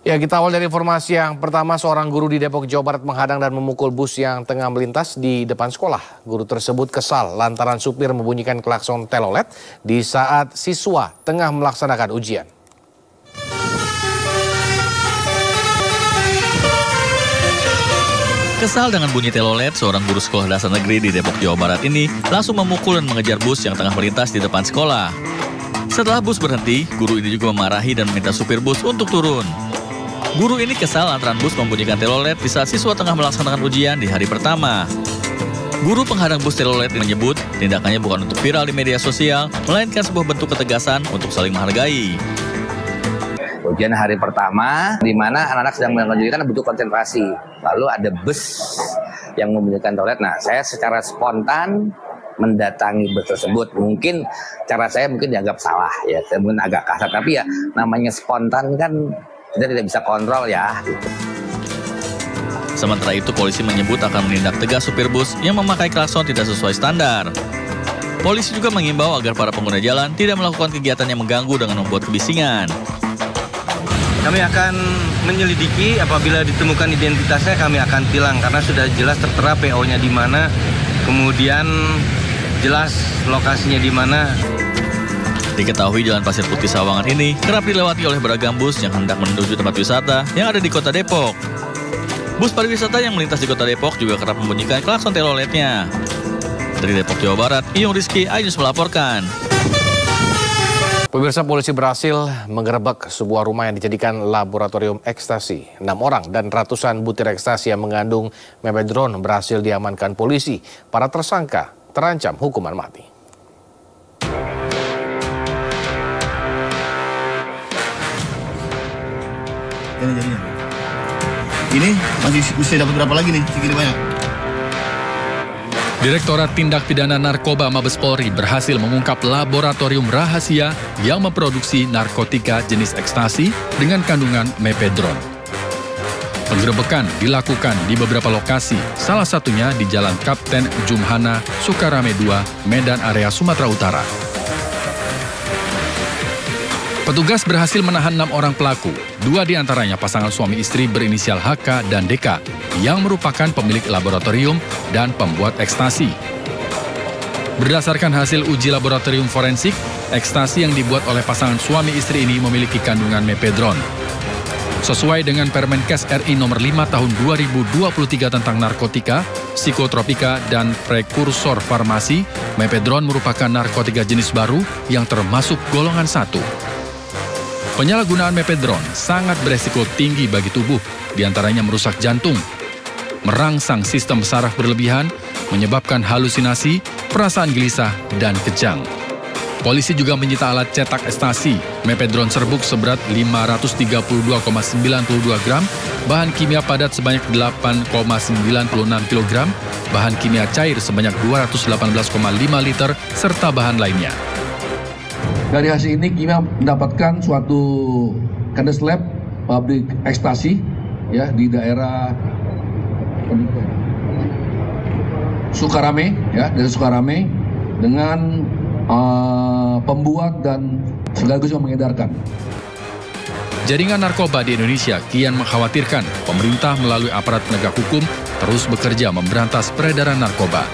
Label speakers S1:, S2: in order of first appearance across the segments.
S1: Ya, kita awal dari informasi yang pertama, seorang guru di Depok, Jawa Barat menghadang dan memukul bus yang tengah melintas di depan sekolah. Guru tersebut kesal lantaran supir membunyikan klakson telolet di saat siswa tengah melaksanakan ujian.
S2: Kesal dengan bunyi telolet, seorang guru sekolah dasar negeri di Depok, Jawa Barat ini langsung memukul dan mengejar bus yang tengah melintas di depan sekolah. Setelah bus berhenti, guru ini juga memarahi dan meminta supir bus untuk turun. Guru ini kesal lantaran bus membunyikan telolet di saat siswa tengah melaksanakan ujian di hari pertama. Guru penghadang bus telolet menyebut tindakannya bukan untuk viral di media sosial, melainkan sebuah bentuk ketegasan untuk saling menghargai.
S3: Ujian hari pertama, di mana anak-anak sedang melakukan ujian kan butuh konsentrasi. Lalu ada bus yang membunyikan telolet. Nah, saya secara spontan mendatangi bus tersebut. Mungkin cara saya mungkin dianggap salah, ya, saya mungkin agak kasar. Tapi ya namanya spontan kan kita tidak bisa kontrol ya.
S2: Sementara itu, polisi menyebut akan menindak tegas supir bus yang memakai klakson tidak sesuai standar. Polisi juga mengimbau agar para pengguna jalan tidak melakukan kegiatan yang mengganggu dengan membuat kebisingan.
S4: Kami akan menyelidiki, apabila ditemukan identitasnya kami akan tilang karena sudah jelas tertera PO-nya di mana, kemudian jelas lokasinya di mana.
S2: Diketahui Jalan Pasir Putih Sawangan ini kerap dilewati oleh beragam bus yang hendak menuju tempat wisata yang ada di Kota Depok. Bus pariwisata yang melintas di Kota Depok juga kerap membunyikan klakson teloletnya. Dari Depok, Jawa Barat, Iyung Rizky, iNews melaporkan.
S1: Pemirsa, polisi berhasil menggerebek sebuah rumah yang dijadikan laboratorium ekstasi. 6 orang dan ratusan butir ekstasi yang mengandung mepedron berhasil diamankan polisi. Para tersangka terancam hukuman mati.
S5: Ini masih bisa dapat berapa lagi nih? Segini banyak.
S6: Direktorat Tindak Pidana Narkoba Mabes Polri berhasil mengungkap laboratorium rahasia yang memproduksi narkotika jenis ekstasi dengan kandungan mepedron. Penggerebekan dilakukan di beberapa lokasi, salah satunya di Jalan Kapten Jumhana, Sukarame 2, Medan area Sumatera Utara. Petugas berhasil menahan 6 orang pelaku, 2 diantaranya pasangan suami istri berinisial HK dan DK, yang merupakan pemilik laboratorium dan pembuat ekstasi. Berdasarkan hasil uji laboratorium forensik, ekstasi yang dibuat oleh pasangan suami istri ini memiliki kandungan mepedron. Sesuai dengan Permenkes RI nomor 5 tahun 2023 tentang narkotika, psikotropika, dan prekursor farmasi, mepedron merupakan narkotika jenis baru yang termasuk golongan 1. Penyalahgunaan mepedron sangat beresiko tinggi bagi tubuh, diantaranya merusak jantung, merangsang sistem saraf berlebihan, menyebabkan halusinasi, perasaan gelisah, dan kejang. Polisi juga menyita alat cetak ekstasi, mepedron serbuk seberat 532,92 gram, bahan kimia padat sebanyak 8,96 kg, bahan kimia cair sebanyak 218,5 liter, serta bahan lainnya.
S7: Dari hasil ini kimia mendapatkan suatu kades lab pabrik ekstasi ya di daerah Sukarame ya, dari Sukarame dengan pembuat dan sekaligus mengedarkan.
S6: Jaringan narkoba di Indonesia kian mengkhawatirkan pemerintah melalui aparat penegak hukum terus bekerja memberantas peredaran narkoba.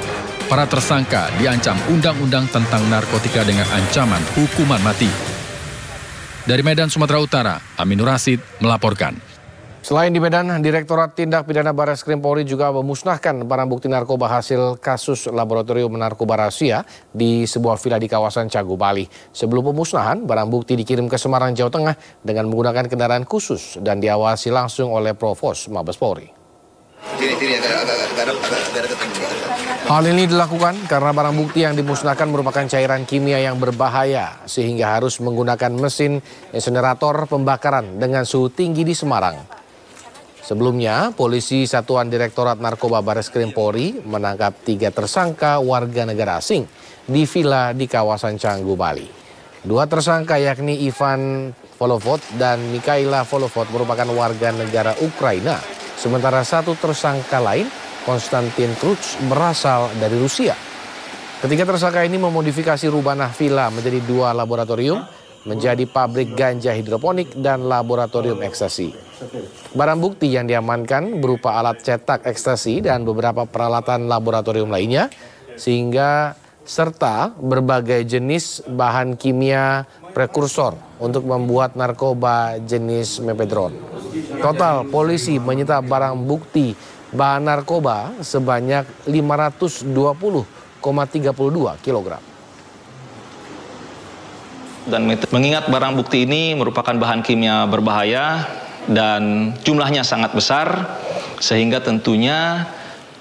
S6: Para tersangka diancam undang-undang tentang narkotika dengan ancaman hukuman mati. Dari Medan, Sumatera Utara, Aminur Rasid melaporkan.
S1: Selain di Medan, Direktorat Tindak Pidana Bareskrim Polri juga memusnahkan barang bukti narkoba hasil kasus laboratorium narkoba rahasia di sebuah villa di kawasan Canggu, Bali. Sebelum pemusnahan, barang bukti dikirim ke Semarang, Jawa Tengah dengan menggunakan kendaraan khusus dan diawasi langsung oleh Provos Mabes Polri. Hal ini dilakukan karena barang bukti yang dimusnahkan merupakan cairan kimia yang berbahaya sehingga harus menggunakan mesin insinerator pembakaran dengan suhu tinggi di Semarang. Sebelumnya, polisi Satuan Direktorat Narkoba Bareskrim Polri menangkap 3 tersangka warga negara asing di villa di kawasan Canggu, Bali. 2 tersangka yakni Ivan Volovod dan Mikhaila Volovod merupakan warga negara Ukraina. Sementara 1 tersangka lain, Konstantin Kruc, berasal dari Rusia. Ketiga tersangka ini memodifikasi Rubanah Villa menjadi 2 laboratorium menjadi pabrik ganja hidroponik dan laboratorium ekstasi. Barang bukti yang diamankan berupa alat cetak ekstasi dan beberapa peralatan laboratorium lainnya, sehingga serta berbagai jenis bahan kimia prekursor untuk membuat narkoba jenis mepedron. Total, polisi menyita barang bukti bahan narkoba sebanyak 520,32 kg.
S8: Dan mengingat barang bukti ini merupakan bahan kimia berbahaya dan jumlahnya sangat besar, sehingga tentunya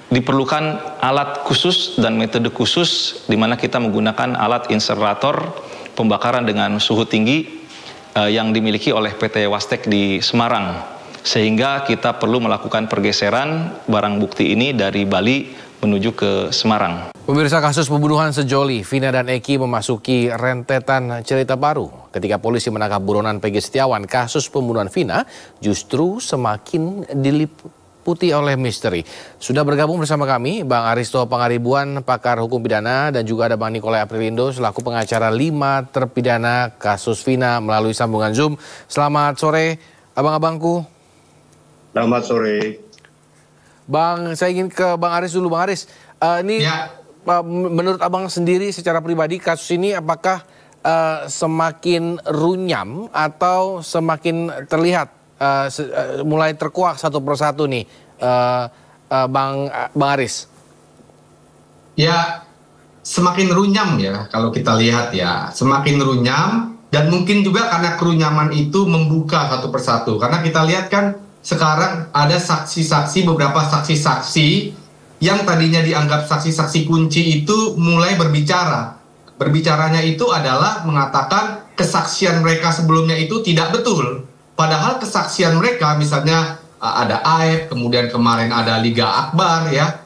S8: diperlukan alat khusus dan metode khusus di mana kita menggunakan alat insenerator pembakaran dengan suhu tinggi yang dimiliki oleh PT Wastek di Semarang, sehingga kita perlu melakukan pergeseran barang bukti ini dari Bali menuju ke Semarang.
S1: Pemirsa, kasus pembunuhan sejoli Vina dan Eki memasuki rentetan cerita baru. Ketika polisi menangkap buronan Peggy Setiawan, kasus pembunuhan Vina justru semakin diliputi oleh misteri. Sudah bergabung bersama kami Bang Aristo Pangaribuan, pakar hukum pidana, dan juga ada Bang Nikolai Aprilindo selaku pengacara 5 terpidana kasus Vina melalui sambungan Zoom. Selamat sore, abang-abangku.
S9: Selamat sore.
S1: Bang, saya ingin ke Bang Aris dulu. Bang Aris, ini ya, menurut abang sendiri secara pribadi kasus ini apakah semakin runyam atau semakin terlihat mulai terkuak satu persatu nih, Bang Aris?
S9: Ya, semakin runyam ya kalau kita lihat ya, semakin runyam, dan mungkin juga karena kerunyaman itu membuka satu persatu. Karena kita lihat kan sekarang ada saksi-saksi, beberapa saksi-saksi yang tadinya dianggap saksi-saksi kunci itu mulai berbicara. Berbicaranya itu adalah mengatakan kesaksian mereka sebelumnya itu tidak betul. Padahal kesaksian mereka, misalnya ada Aib, kemudian kemarin ada Liga Akbar ya.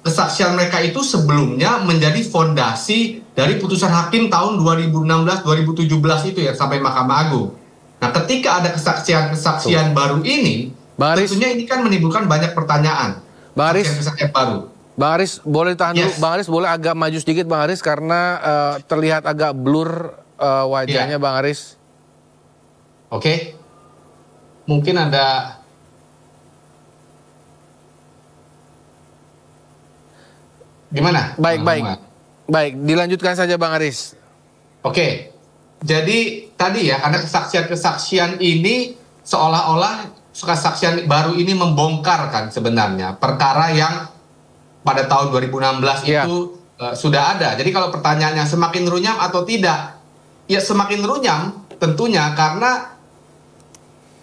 S9: Kesaksian mereka itu sebelumnya menjadi fondasi dari putusan hakim tahun 2016-2017 itu ya, sampai Mahkamah Agung. Nah, ketika ada kesaksian baru ini, tentunya ini kan menimbulkan banyak pertanyaan.
S1: Bang Aris,
S9: kesaksian baru.
S1: Bang Aris, boleh tahan dulu. Bang Aris, boleh agak maju sedikit, Bang Aris, karena terlihat agak blur wajahnya, Bang Aris.
S9: Oke. Mungkin ada... Gimana?
S1: Baik, dilanjutkan saja, Bang Aris.
S9: Oke. Jadi tadi ya, karena kesaksian-kesaksian ini seolah-olah kesaksian baru ini membongkar kan sebenarnya perkara yang pada tahun 2016 itu sudah ada. Jadi kalau pertanyaannya semakin runyam atau tidak, ya semakin runyam tentunya karena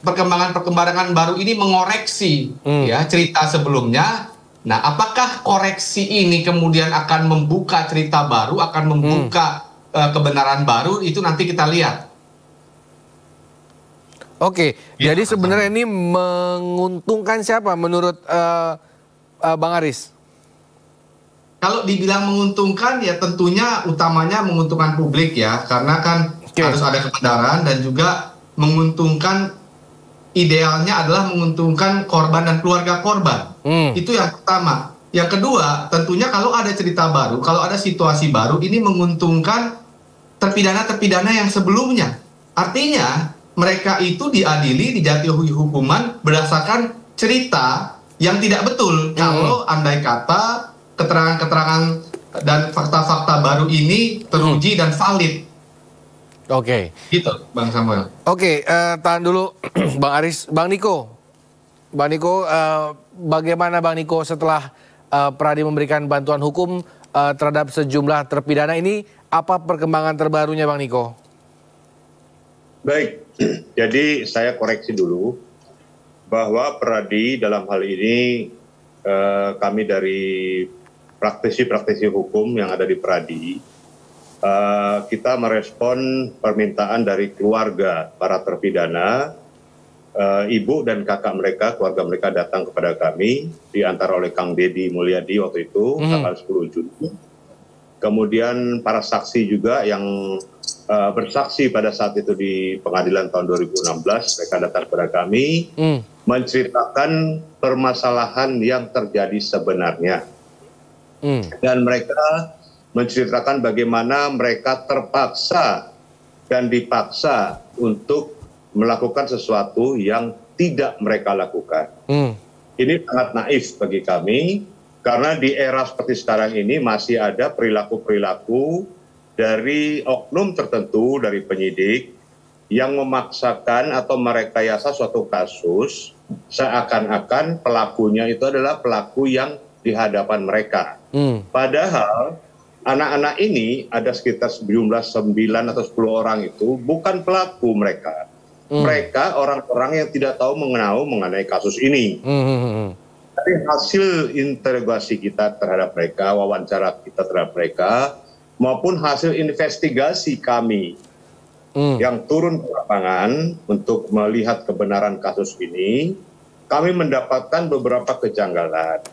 S9: perkembangan baru ini mengoreksi ya cerita sebelumnya. Nah, apakah koreksi ini kemudian akan membuka cerita baru, akan membuka kebenaran baru, itu nanti kita lihat.
S1: Oke, jadi sebenarnya ini menguntungkan siapa menurut Bang Aris?
S9: Kalau dibilang menguntungkan ya tentunya utamanya menguntungkan publik ya, karena kan harus ada kebenaran, dan juga menguntungkan, idealnya adalah menguntungkan korban dan keluarga korban. Itu yang pertama. Yang kedua, tentunya kalau ada cerita baru, kalau ada situasi baru, ini menguntungkan terpidana-terpidana yang sebelumnya. Artinya, mereka itu diadili, dijatuhi hukuman berdasarkan cerita yang tidak betul. Kalau andai kata keterangan-keterangan dan fakta-fakta baru ini teruji dan valid.
S1: Oke.
S9: Gitu, Bang Samuel.
S1: Oke, tahan dulu Bang Aris. Bang Niko, bagaimana Bang Niko setelah Pradi memberikan bantuan hukum terhadap sejumlah terpidana ini, apa perkembangan terbarunya Bang Niko?
S10: Baik, jadi saya koreksi dulu bahwa Pradi dalam hal ini kami dari praktisi hukum yang ada di Pradi, kita merespon permintaan dari keluarga para terpidana, ibu dan kakak mereka, keluarga mereka datang kepada kami, diantar oleh Kang Deddy Mulyadi waktu itu, tanggal 10 Juni. Kemudian para saksi juga yang bersaksi pada saat itu di pengadilan tahun 2016, mereka datang kepada kami, menceritakan permasalahan yang terjadi sebenarnya. Dan mereka menceritakan bagaimana mereka terpaksa dan dipaksa untuk melakukan sesuatu yang tidak mereka lakukan. Ini sangat naif bagi kami, karena di era seperti sekarang ini masih ada perilaku-perilaku dari oknum tertentu dari penyidik yang memaksakan atau merekayasa suatu kasus seakan-akan pelakunya itu adalah pelaku yang di hadapan mereka. Padahal anak-anak ini ada sekitar jumlah 9 atau 10 orang itu bukan pelaku mereka. Mereka orang-orang yang tidak tahu mengenai kasus ini. Tapi hasil interogasi kita terhadap mereka, wawancara kita terhadap mereka, maupun hasil investigasi kami yang turun ke lapangan untuk melihat kebenaran kasus ini, kami mendapatkan beberapa kejanggalan.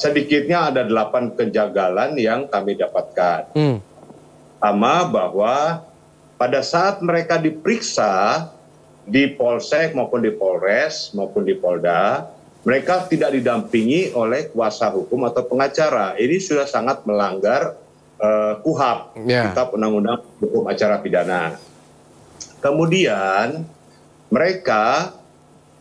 S10: Sedikitnya ada 8 kejanggalan yang kami dapatkan. Pertama, bahwa pada saat mereka diperiksa di Polsek maupun di Polres maupun di Polda, mereka tidak didampingi oleh kuasa hukum atau pengacara. Ini sudah sangat melanggar KUHAP, Kitab Undang-Undang Hukum Acara Pidana. Kemudian mereka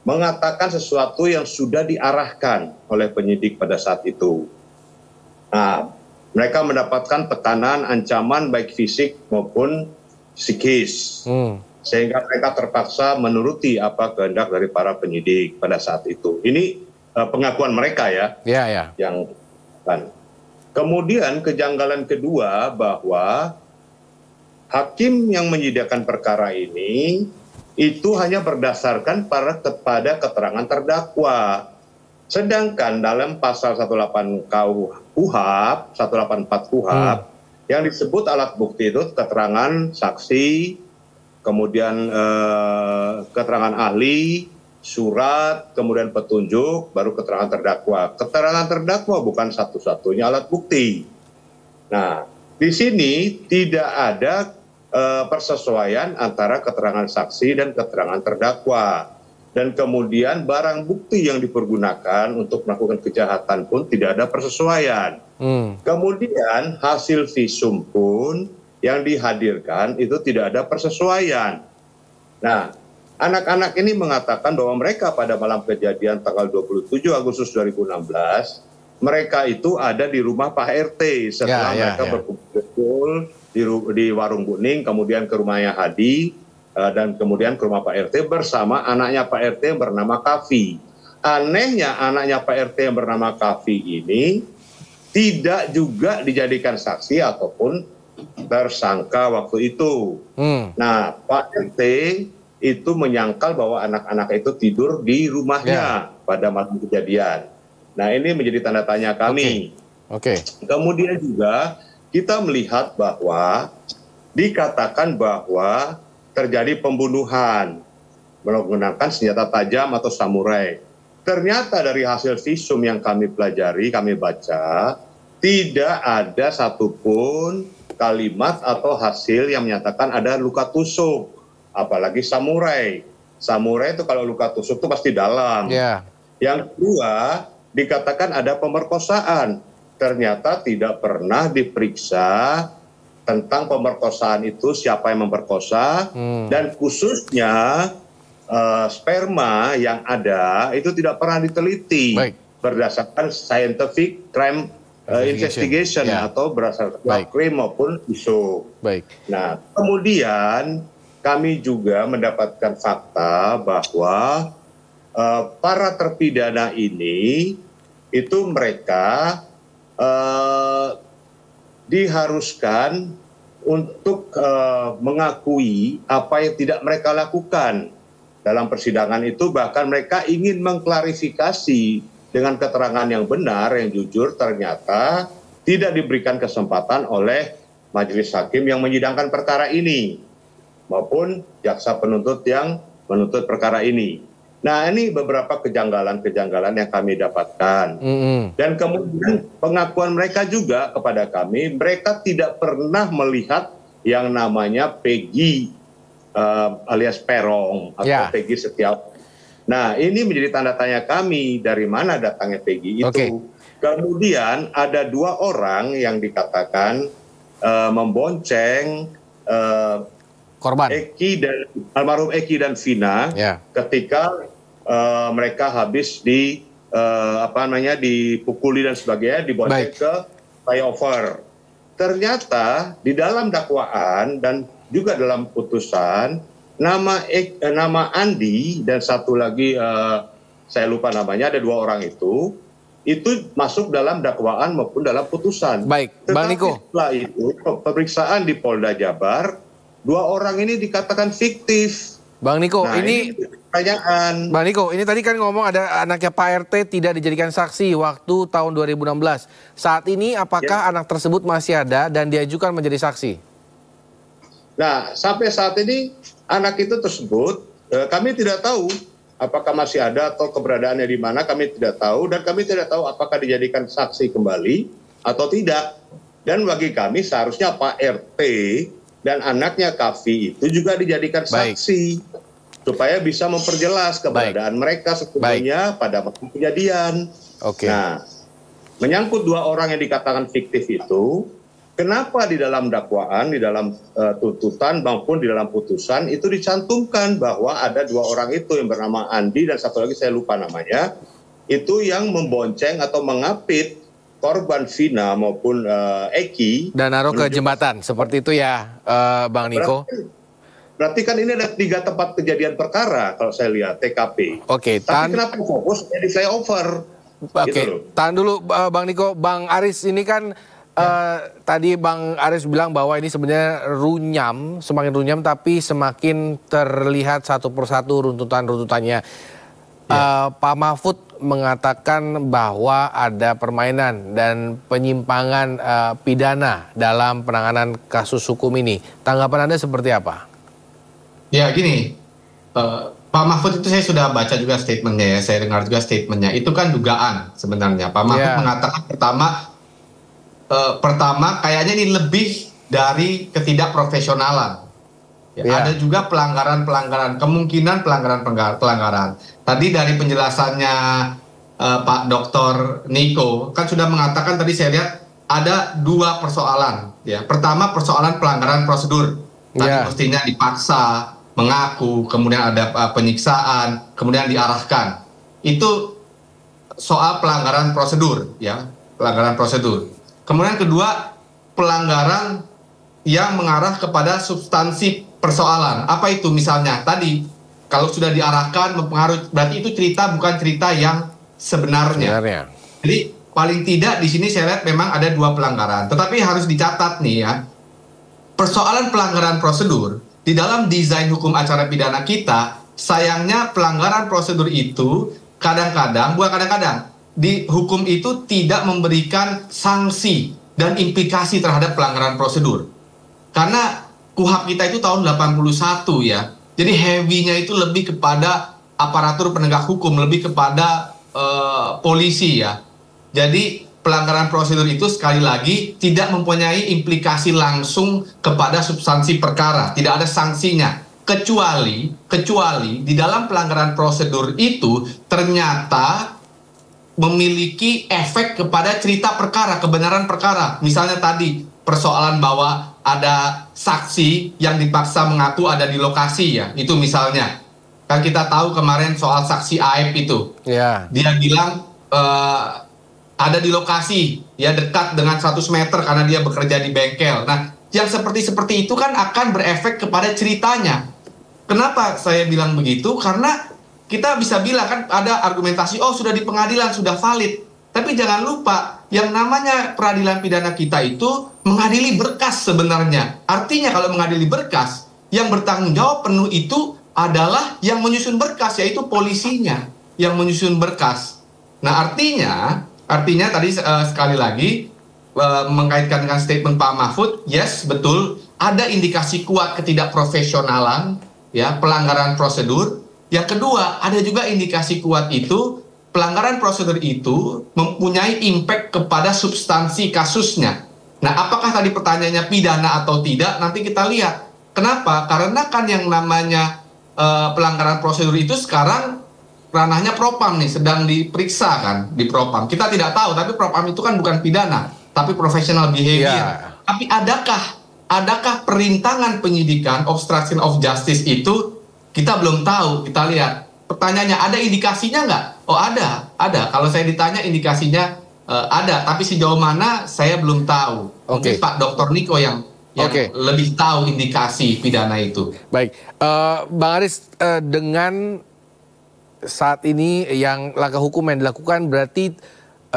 S10: mengatakan sesuatu yang sudah diarahkan oleh penyidik pada saat itu. Nah, mereka mendapatkan tekanan, ancaman baik fisik maupun psikis. Sehingga mereka terpaksa menuruti apa kehendak dari para penyidik pada saat itu. Ini pengakuan mereka ya. Yang kan. Kemudian kejanggalan kedua bahwa hakim yang menyidangkan perkara ini itu hanya berdasarkan kepada keterangan terdakwa. Sedangkan dalam pasal 18 KUHAP, 184 KUHAP, yang disebut alat bukti itu keterangan saksi, kemudian keterangan ahli, surat, kemudian petunjuk, baru keterangan terdakwa. Keterangan terdakwa bukan satu-satunya alat bukti. Nah, di sini tidak ada persesuaian antara keterangan saksi dan keterangan terdakwa. Dan kemudian barang bukti yang dipergunakan untuk melakukan kejahatan pun tidak ada persesuaian. Kemudian hasil visum pun yang dihadirkan itu tidak ada persesuaian. Nah, anak-anak ini mengatakan bahwa mereka pada malam kejadian tanggal 27 Agustus 2016, mereka itu ada di rumah Pak RT setelah mereka berkumpul di Warung Buning, kemudian ke rumahnya Hadi, dan kemudian ke rumah Pak RT bersama anaknya Pak RT yang bernama Kavi. Anehnya anaknya Pak RT yang bernama Kavi ini tidak juga dijadikan saksi ataupun tersangka waktu itu. Nah, Pak RT itu menyangkal bahwa anak-anak itu tidur di rumahnya pada malam kejadian. Nah, ini menjadi tanda tanya kami. Kemudian juga kita melihat bahwa dikatakan bahwa terjadi pembunuhan menggunakan senjata tajam atau samurai. Ternyata dari hasil visum yang kami pelajari, kami baca, tidak ada satupun kalimat atau hasil yang menyatakan ada luka tusuk, apalagi samurai. Samurai itu kalau luka tusuk itu pasti dalam. Yang kedua, dikatakan ada pemerkosaan. Ternyata tidak pernah diperiksa tentang pemerkosaan itu, siapa yang memperkosa, dan khususnya sperma yang ada itu tidak pernah diteliti berdasarkan scientific crime investigation atau berdasarkan krim maupun visum. Nah, kemudian kami juga mendapatkan fakta bahwa para terpidana ini itu mereka diharuskan untuk mengakui apa yang tidak mereka lakukan dalam persidangan itu. Bahkan mereka ingin mengklarifikasi dengan keterangan yang benar, yang jujur, ternyata tidak diberikan kesempatan oleh majelis hakim yang menyidangkan perkara ini maupun jaksa penuntut yang menuntut perkara ini. Nah, ini beberapa kejanggalan-kejanggalan yang kami dapatkan. Dan kemudian pengakuan mereka juga kepada kami, mereka tidak pernah melihat yang namanya Peggy alias Perong atau Peggy Setiawan. Nah, ini menjadi tanda tanya kami, dari mana datangnya Peggy itu. Kemudian ada 2 orang yang dikatakan membonceng
S1: korban
S10: almarhum Eki dan Vina ketika mereka habis dipukuli dan sebagainya, dibonceng ke flyover. Ternyata di dalam dakwaan dan juga dalam putusan nama Andi dan satu lagi saya lupa namanya, ada 2 orang itu masuk dalam dakwaan maupun dalam putusan.
S1: Baik, Bang Niko.
S10: Setelah itu pemeriksaan di Polda Jabar, 2 orang ini dikatakan fiktif.
S1: Bang Niko, ini
S10: pertanyaan.
S1: Bang Niko, ini tadi kan ngomong ada anaknya Pak RT tidak dijadikan saksi waktu tahun 2016. Saat ini apakah anak tersebut masih ada dan diajukan menjadi saksi?
S10: Nah, sampai saat ini anak itu tersebut kami tidak tahu apakah masih ada atau keberadaannya di mana, kami tidak tahu, dan kami tidak tahu apakah dijadikan saksi kembali atau tidak. Dan bagi kami seharusnya Pak RT dan anaknya Kavi itu juga dijadikan saksi supaya bisa memperjelas keberadaan mereka sebetulnya pada waktu kejadian. Nah, menyangkut 2 orang yang dikatakan fiktif itu, kenapa di dalam dakwaan, di dalam tuntutan maupun di dalam putusan itu dicantumkan bahwa ada 2 orang itu yang bernama Andi dan satu lagi saya lupa namanya, itu yang membonceng atau mengapit korban Vina maupun Eki
S1: dan naruh ke jembatan seperti itu ya, Bang Niko.
S10: Berarti kan ini ada 3 tempat kejadian perkara kalau saya lihat TKP. Tapi kenapa fokus di flyover?
S1: Tahan dulu Bang Niko. Bang Aris, ini kan tadi Bang Aris bilang bahwa ini sebenarnya runyam, semakin runyam tapi semakin terlihat satu persatu runtutannya. Pak Mahfud mengatakan bahwa ada permainan dan penyimpangan pidana dalam penanganan kasus hukum ini. Tanggapan Anda seperti apa?
S9: Ya gini, Pak Mahfud itu saya sudah baca juga statementnya ya, saya dengar juga statementnya. Itu kan dugaan sebenarnya. Pak Mahfud mengatakan pertama kayaknya ini lebih dari ketidakprofesionalan. Ada juga pelanggaran-pelanggaran, kemungkinan pelanggaran. Tadi dari penjelasannya Pak Dr. Niko kan sudah mengatakan, tadi saya lihat ada 2 persoalan. Ya, pertama persoalan pelanggaran prosedur. Tadi mestinya dipaksa, mengaku, kemudian ada penyiksaan, kemudian diarahkan. Itu soal pelanggaran prosedur, ya, pelanggaran prosedur. Kemudian kedua, pelanggaran yang mengarah kepada substansi persoalan. Apa itu misalnya? Tadi, kalau sudah diarahkan, mempengaruhi, berarti itu cerita bukan cerita yang sebenarnya. Jadi, paling tidak di sini saya lihat memang ada 2 pelanggaran. Tetapi harus dicatat nih ya, persoalan pelanggaran prosedur, di dalam desain hukum acara pidana kita, sayangnya pelanggaran prosedur itu kadang-kadang, bukan kadang-kadang, di hukum itu tidak memberikan sanksi dan implikasi terhadap pelanggaran prosedur. Karena KUHP kita itu tahun 81 ya. Jadi heavy-nya itu lebih kepada aparatur penegak hukum, lebih kepada polisi ya. Jadi pelanggaran prosedur itu sekali lagi tidak mempunyai implikasi langsung kepada substansi perkara, tidak ada sanksinya. Kecuali di dalam pelanggaran prosedur itu ternyata memiliki efek kepada cerita perkara, kebenaran perkara. Misalnya tadi persoalan bahwa ada saksi yang dipaksa mengaku ada di lokasi ya, itu misalnya. Kan kita tahu kemarin soal saksi Aep itu. Dia bilang ada di lokasi, ya dekat dengan 100 meter karena dia bekerja di bengkel. Nah, yang seperti itu kan akan berefek kepada ceritanya. Kenapa saya bilang begitu? Karena kita bisa bilang kan ada argumentasi, oh sudah di pengadilan, sudah valid. Tapi jangan lupa, yang namanya peradilan pidana kita itu mengadili berkas sebenarnya. Artinya kalau mengadili berkas, yang bertanggung jawab penuh itu adalah yang menyusun berkas, yaitu polisinya yang menyusun berkas. Nah artinya tadi sekali lagi mengkaitkan dengan statement Pak Mahfud, yes betul, ada indikasi kuat ketidakprofesionalan, ya, pelanggaran prosedur. Yang kedua, ada juga indikasi kuat itu pelanggaran prosedur itu mempunyai impact kepada substansi kasusnya. Nah, apakah tadi pertanyaannya pidana atau tidak? Nanti kita lihat. Kenapa? Karena kan yang namanya pelanggaran prosedur itu sekarang ranahnya propam nih, sedang diperiksa kan di propam. Kita tidak tahu, tapi propam itu kan bukan pidana, tapi professional behavior. Tapi adakah adakah perintangan penyidikan obstruction of justice itu kita belum tahu. Kita lihat pertanyaannya, ada indikasinya nggak? Oh ada. Kalau saya ditanya indikasinya ada, tapi sejauh mana saya belum tahu. Mungkin Pak Dr. Niko yang lebih tahu indikasi pidana itu.
S1: Baik, Bang Aris, dengan saat ini yang langkah hukum yang dilakukan berarti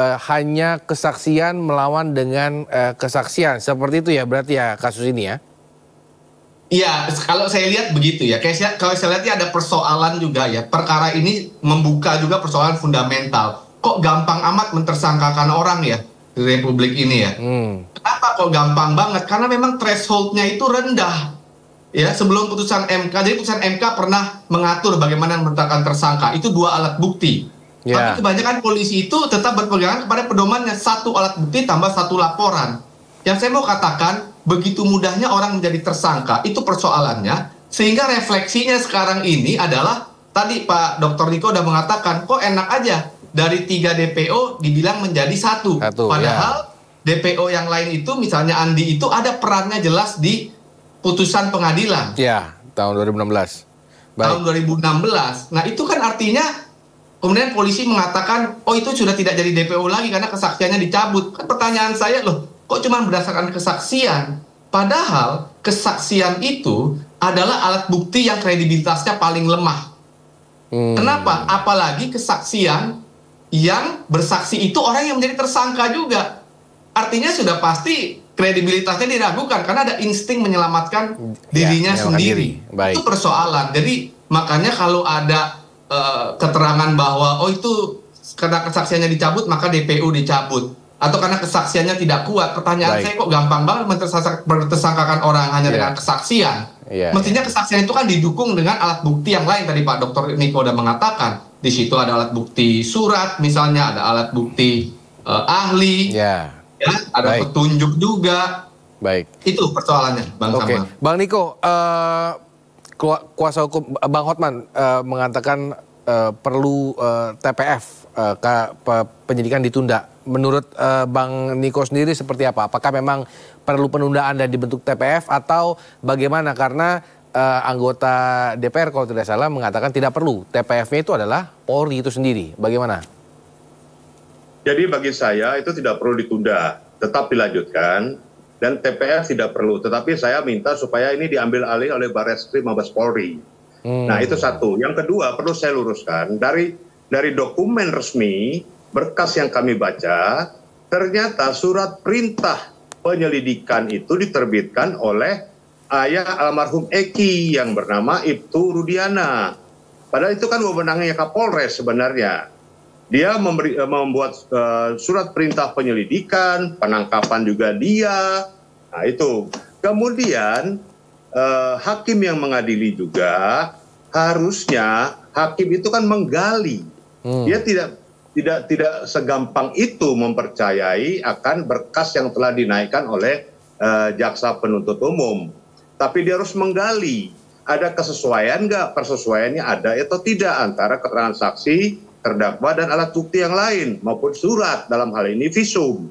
S1: hanya kesaksian melawan dengan kesaksian, seperti itu ya berarti ya kasus ini ya?
S9: Iya, kalau saya lihat begitu ya. Kalau saya lihat ada persoalan juga ya. Perkara ini membuka juga persoalan fundamental. Kok gampang amat mentersangkakan orang ya di Republik ini ya? Kenapa kok gampang banget? Karena memang threshold-nya itu rendah. Ya, sebelum putusan MK, jadi putusan MK pernah mengatur bagaimana menetapkan tersangka. Itu 2 alat bukti. Tapi kebanyakan polisi itu tetap berpegangan kepada pedomannya 1 alat bukti tambah 1 laporan. Yang saya mau katakan, begitu mudahnya orang menjadi tersangka, itu persoalannya. Sehingga refleksinya sekarang ini adalah, tadi Pak Dr. Niko udah mengatakan, kok enak aja dari 3 DPO dibilang menjadi 1. Padahal DPO yang lain itu, misalnya Andi itu ada perannya jelas di putusan pengadilan.
S1: Ya, tahun 2016.
S9: Tahun 2016. Nah itu kan artinya kemudian polisi mengatakan, oh itu sudah tidak jadi DPO lagi karena kesaksiannya dicabut. Kan pertanyaan saya, loh kok cuma berdasarkan kesaksian? Padahal kesaksian itu adalah alat bukti yang kredibilitasnya paling lemah. Kenapa? Apalagi kesaksian yang bersaksi itu orang yang menjadi tersangka juga. Artinya sudah pasti kredibilitasnya diragukan karena ada insting menyelamatkan dirinya sendiri. Itu persoalan. Jadi makanya kalau ada keterangan bahwa oh itu karena kesaksiannya dicabut maka DPO dicabut, atau karena kesaksiannya tidak kuat, pertanyaan saya kok gampang banget mentersangkakan orang hanya dengan kesaksian. Mestinya kesaksian itu kan didukung dengan alat bukti yang lain. Tadi Pak Dr. Niko udah mengatakan di situ ada alat bukti surat, misalnya ada alat bukti ahli. Ada petunjuk juga. Baik. Itu persoalannya, Bang Saman.
S1: Bang Niko, kuasa hukum Bang Hotman mengatakan perlu TPF, penyidikan ditunda. Menurut Bang Niko sendiri seperti apa? Apakah memang perlu penundaan dan dibentuk TPF atau bagaimana? Karena anggota DPR kalau tidak salah mengatakan tidak perlu. TPF-nya itu adalah Polri itu sendiri. Bagaimana?
S10: Jadi bagi saya itu tidak perlu ditunda, tetap dilanjutkan, dan TPF tidak perlu. Tetapi saya minta supaya ini diambil alih oleh Barreskrim Mabes Polri. Nah itu satu. Yang kedua perlu saya luruskan, dari dokumen resmi, berkas yang kami baca, ternyata surat perintah penyelidikan itu diterbitkan oleh ayah almarhum Eki yang bernama Ibtu Rudiana. Padahal itu kan wewenangnya Kapolres sebenarnya. Dia membuat surat perintah penyelidikan, penangkapan juga dia. Nah itu. Kemudian hakim yang mengadili juga harusnya hakim itu kan menggali. Dia tidak segampang itu mempercayai akan berkas yang telah dinaikkan oleh jaksa penuntut umum. Tapi dia harus menggali. Ada kesesuaian nggak? Persesuaiannya ada atau tidak antara keterangan saksi, terdakwa dan alat bukti yang lain maupun surat, dalam hal ini visum.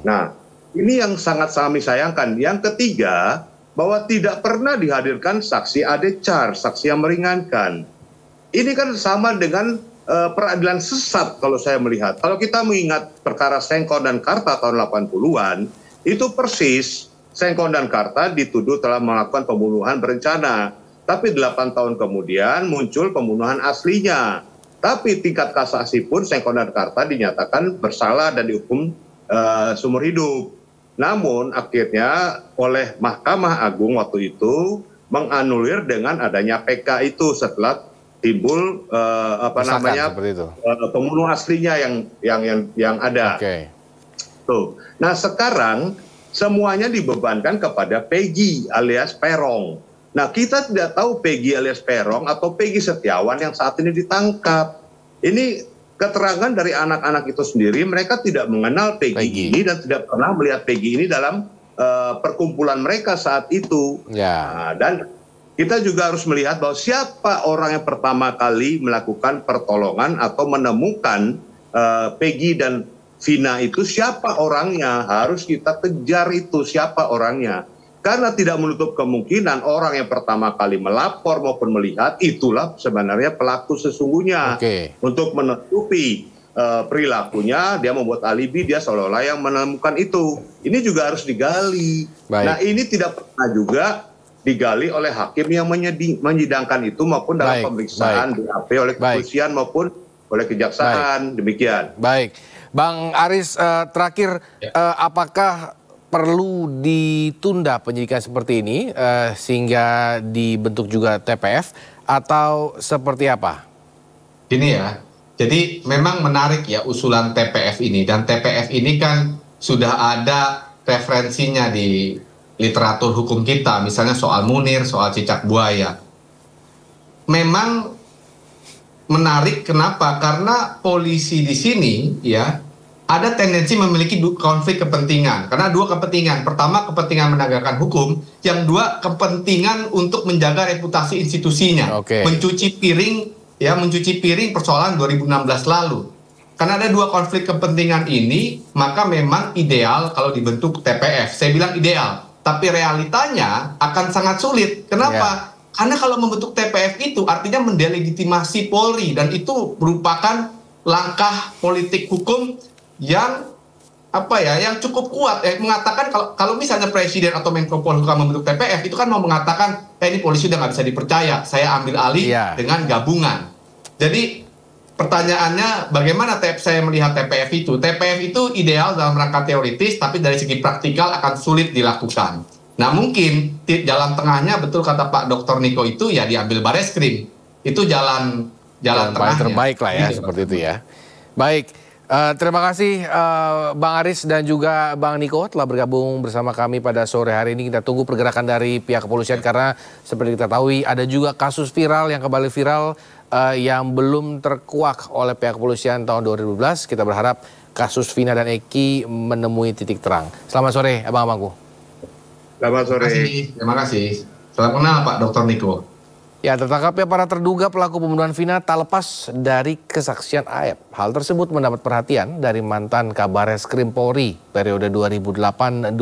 S10: Nah, ini yang sangat kami sayangkan. Yang ketiga, bahwa tidak pernah dihadirkan saksi adecar, saksi yang meringankan. Ini kan sama dengan peradilan sesat kalau saya melihat. Kalau kita mengingat perkara Sengkon dan Karta tahun 80-an, itu persis Sengkon dan Karta dituduh telah melakukan pembunuhan berencana. Tapi 8 tahun kemudian muncul pembunuhan aslinya. Tapi tingkat kasasi pun Sengkon dan Karta dinyatakan bersalah dan dihukum seumur hidup. Namun akhirnya oleh Mahkamah Agung waktu itu menganulir dengan adanya PK itu setelah timbul pembunuh aslinya yang ada. Tuh. Nah sekarang semuanya dibebankan kepada Peggy alias Perong. Nah, kita tidak tahu Peggy alias Perong atau Peggy Setiawan yang saat ini ditangkap. Ini keterangan dari anak-anak itu sendiri, mereka tidak mengenal Peggy ini dan tidak pernah melihat Peggy ini dalam perkumpulan mereka saat itu. Nah, dan kita juga harus melihat bahwa siapa orang yang pertama kali melakukan pertolongan atau menemukan Peggy dan Vina itu, siapa orangnya, harus kita kejar itu siapa orangnya. Karena tidak menutup kemungkinan orang yang pertama kali melapor maupun melihat itulah sebenarnya pelaku sesungguhnya. Untuk menutupi perilakunya, dia membuat alibi, dia seolah-olah yang menemukan itu. Ini juga harus digali. Nah, ini tidak pernah juga digali oleh hakim yang menyidangkan itu maupun dalam pemeriksaan BAP oleh kepolisian maupun oleh kejaksaan. Demikian.
S1: Baik. Bang Aris, terakhir, apakah perlu ditunda penyidikan seperti ini sehingga dibentuk juga TPF atau seperti apa?
S9: Ini ya, jadi memang menarik ya usulan TPF ini, dan TPF ini kan sudah ada referensinya di literatur hukum kita, misalnya soal Munir, soal cicak buaya. Memang menarik, kenapa? Karena polisi di sini ya ada tendensi memiliki konflik kepentingan. Karena dua kepentingan. Pertama, kepentingan menegakkan hukum. Yang dua, kepentingan untuk menjaga reputasi institusinya. Mencuci piring persoalan 2016 lalu. Karena ada dua konflik kepentingan ini, maka memang ideal kalau dibentuk TPF. Saya bilang ideal. Tapi realitanya akan sangat sulit. Kenapa? Karena kalau membentuk TPF itu artinya mendelegitimasi Polri. Dan itu merupakan langkah politik hukum yang yang cukup kuat, mengatakan kalau misalnya Presiden atau Menko Polhukam membentuk TPF itu kan mau mengatakan ini polisi udah nggak bisa dipercaya, saya ambil alih dengan gabungan. Jadi pertanyaannya bagaimana saya melihat TPF itu? TPF itu ideal dalam rangka teoritis, tapi dari segi praktikal akan sulit dilakukan. Nah, mungkin jalan tengahnya, betul kata Pak Dr. Niko, itu ya diambil Bareskrim. Itu jalan tengahnya.
S1: Terbaik lah ya, seperti itu ya. Baik. Terima kasih Bang Aris dan juga Bang Niko telah bergabung bersama kami pada sore hari ini. Kita tunggu pergerakan dari pihak kepolisian karena seperti kita tahu ada juga kasus viral yang kembali viral yang belum terkuak oleh pihak kepolisian tahun 2012. Kita berharap kasus Vina dan Eki menemui titik terang. Selamat sore abang-abangku.
S10: Selamat sore.
S9: Terima kasih. Salam kenal Pak Dr. Niko.
S1: Ya, tertangkapnya para terduga pelaku pembunuhan Vina tak lepas dari kesaksian Aep. Hal tersebut mendapat perhatian dari mantan Kabareskrim Polri periode 2008-2009,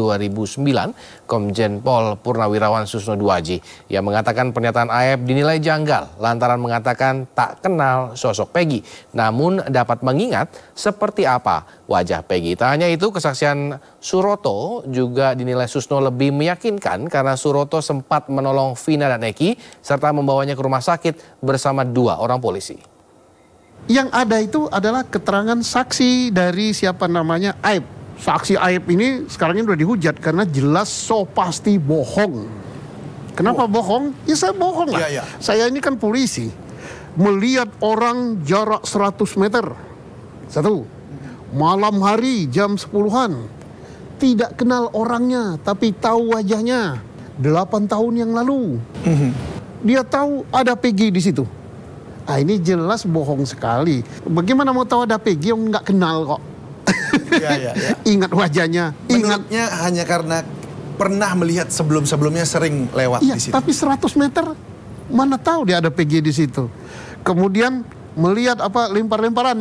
S1: Komjen Pol Purnawirawan Susno Duaji, yang mengatakan pernyataan Aep dinilai janggal lantaran mengatakan tak kenal sosok Peggy, namun dapat mengingat seperti apa wajah Peggy. Tak hanya itu, kesaksian Suroto juga dinilai Susno lebih meyakinkan karena Suroto sempat menolong Vina dan Eki serta membawanya ke rumah sakit bersama 2 orang polisi.
S11: Yang ada itu adalah keterangan saksi dari siapa namanya Aep. Saksi Aep ini sekarang ini udah dihujat karena jelas pasti bohong. Kenapa bohong? Ya saya bohong lah. Saya ini kan polisi. Melihat orang jarak 100 meter. 1. Malam hari jam 10-an. Tidak kenal orangnya tapi tahu wajahnya. 8 tahun yang lalu. Dia tahu ada Peggy di situ. Ini jelas bohong sekali. Bagaimana mau tahu ada Peggy yang nggak kenal kok? Ingat wajahnya.
S12: Menurutnya hanya karena pernah melihat sebelumnya sering lewat di situ.
S11: Tapi 100 meter mana tahu dia ada Peggy di situ. Kemudian melihat lempar-lemparan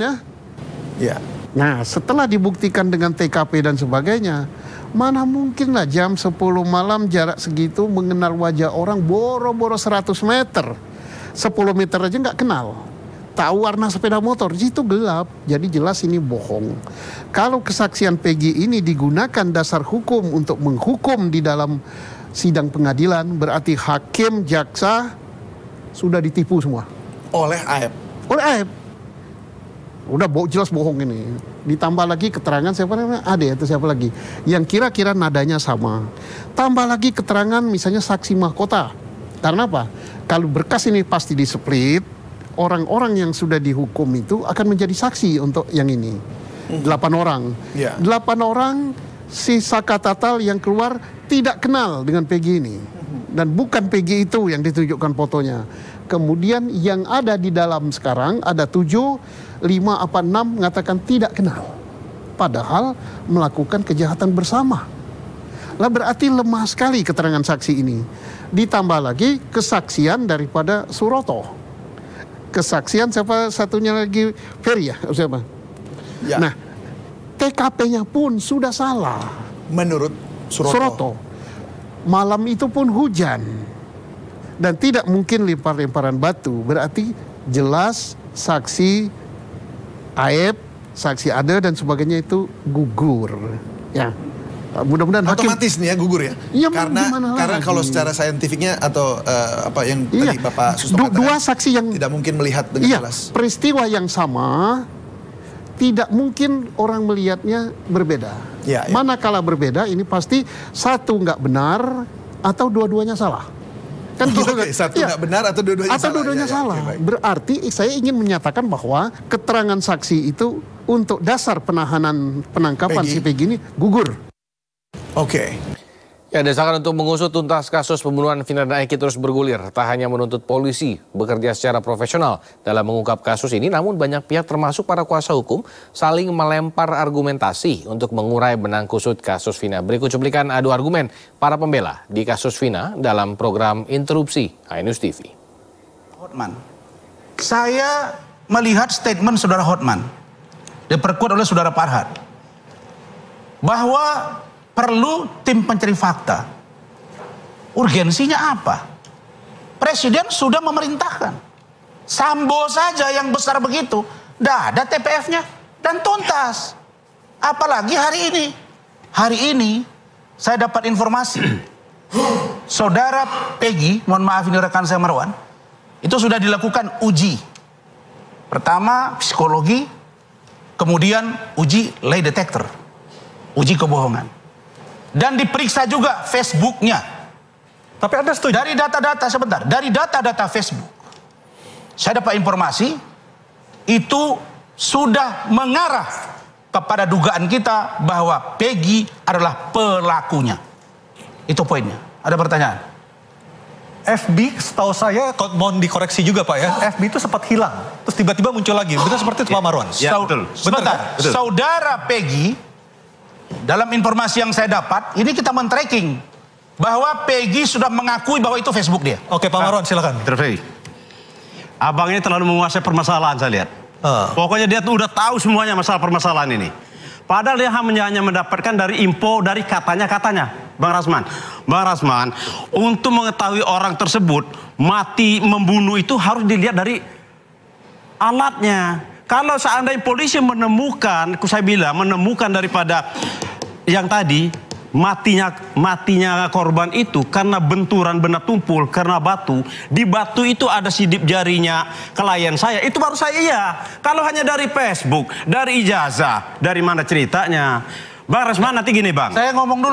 S11: ya. Nah, setelah dibuktikan dengan TKP dan sebagainya, mana mungkin lah jam 10 malam jarak segitu mengenal wajah orang boro-boro 100 meter. 10 meter aja nggak kenal. Tahu warna sepeda motor, itu gelap. Jadi jelas ini bohong. Kalau kesaksian Peggy ini digunakan dasar hukum untuk menghukum di dalam sidang pengadilan, berarti hakim, jaksa sudah ditipu semua.
S12: Oleh Aep.
S11: Oleh Aep. Udah jelas bohong ini. Ditambah lagi keterangan siapa namanya? Ade atau siapa lagi? Yang kira-kira nadanya sama. Tambah lagi keterangan misalnya saksi mahkota. Karena apa? Kalau berkas ini pasti di-split, orang-orang yang sudah dihukum itu akan menjadi saksi untuk yang ini. 8 orang. 8 orang sisa katatal yang keluar tidak kenal dengan Peggy ini. Dan bukan Peggy itu yang ditunjukkan fotonya. Kemudian yang ada di dalam sekarang ada 7, 5 apa 6 mengatakan tidak kenal. Padahal melakukan kejahatan bersama. Lah berarti lemah sekali keterangan saksi ini. Ditambah lagi kesaksian daripada Suroto. Kesaksian siapa satunya lagi? Ferry ya? Siapa? Nah, TKP-nya pun sudah salah.
S12: Menurut Suroto.
S11: malam itu pun hujan dan tidak mungkin lempar-lemparan batu, berarti jelas saksi Aep, saksi Ade dan sebagainya itu gugur. Ya, mudah-mudahan
S12: otomatis nih ya gugur ya.
S11: Ya,
S12: karena kalau secara saintifiknya atau apa yang tadi Bapak Susto katakan,
S11: dua saksi yang
S12: tidak mungkin melihat dengan jelas.
S11: Peristiwa yang sama tidak mungkin orang melihatnya berbeda. Manakala berbeda, ini pasti satu nggak benar atau dua-duanya salah. Kan gitu kan?
S12: Satu nggak benar atau dua-duanya salah.
S11: Atau dua-duanya salah. Berarti saya ingin menyatakan bahwa keterangan saksi itu untuk dasar penangkapan si Peggy ini gugur.
S1: Ya, desakan untuk mengusut tuntas kasus pembunuhan Vina dan Eki terus bergulir. Tak hanya menuntut polisi bekerja secara profesional dalam mengungkap kasus ini, namun banyak pihak termasuk para kuasa hukum saling melempar argumentasi untuk mengurai benang kusut kasus Vina. Berikut cuplikan adu argumen para pembela di kasus Vina dalam program Interupsi iNews TV.
S13: Hotman, saya melihat statement Saudara Hotman diperkuat oleh Saudara Farhad bahwa perlu tim pencari fakta. Urgensinya apa? Presiden sudah memerintahkan. Sambo saja yang besar begitu, dah ada TPF-nya dan tuntas. Apalagi hari ini. Hari ini saya dapat informasi. Saudara Peggy, mohon maaf ini rekan saya Marwan, itu sudah dilakukan uji. Pertama psikologi, kemudian uji lie detector, uji kebohongan. Dan diperiksa juga Facebooknya.
S14: Tapi Anda setuju?
S13: Dari data-data, sebentar, dari data-data Facebook, saya dapat informasi itu sudah mengarah kepada dugaan kita bahwa Peggy adalah pelakunya. Itu poinnya. Ada pertanyaan?
S14: FB setahu saya, mohon dikoreksi juga Pak ya, FB itu sempat hilang, terus tiba-tiba muncul lagi. Betul seperti itu Pak Marwan?
S13: Ya, betul. Sebentar,
S14: betul.
S13: Saudara Peggy, dalam informasi yang saya dapat, ini kita men-tracking bahwa Peggy sudah mengakui bahwa itu Facebook dia.
S14: Oke Pak Marwan, silakan.
S15: Terfei, abang ini terlalu menguasai permasalahan saya lihat. Pokoknya dia tuh udah tahu semuanya masalah permasalahan ini. Padahal dia hanya mendapatkan dari info, dari katanya. Bang Rasman. Bang Rasman, untuk mengetahui orang tersebut mati membunuh itu harus dilihat dari alatnya. Kalau seandainya polisi menemukan, saya bilang menemukan daripada yang tadi matinya korban itu karena benturan benda tumpul, karena batu. Di batu itu ada sidik jarinya klien saya. Itu baru saya iya. Kalau hanya dari Facebook, dari ijazah, dari mana ceritanya? Bang Rasman nanti gini Bang.
S13: Saya ngomong dulu.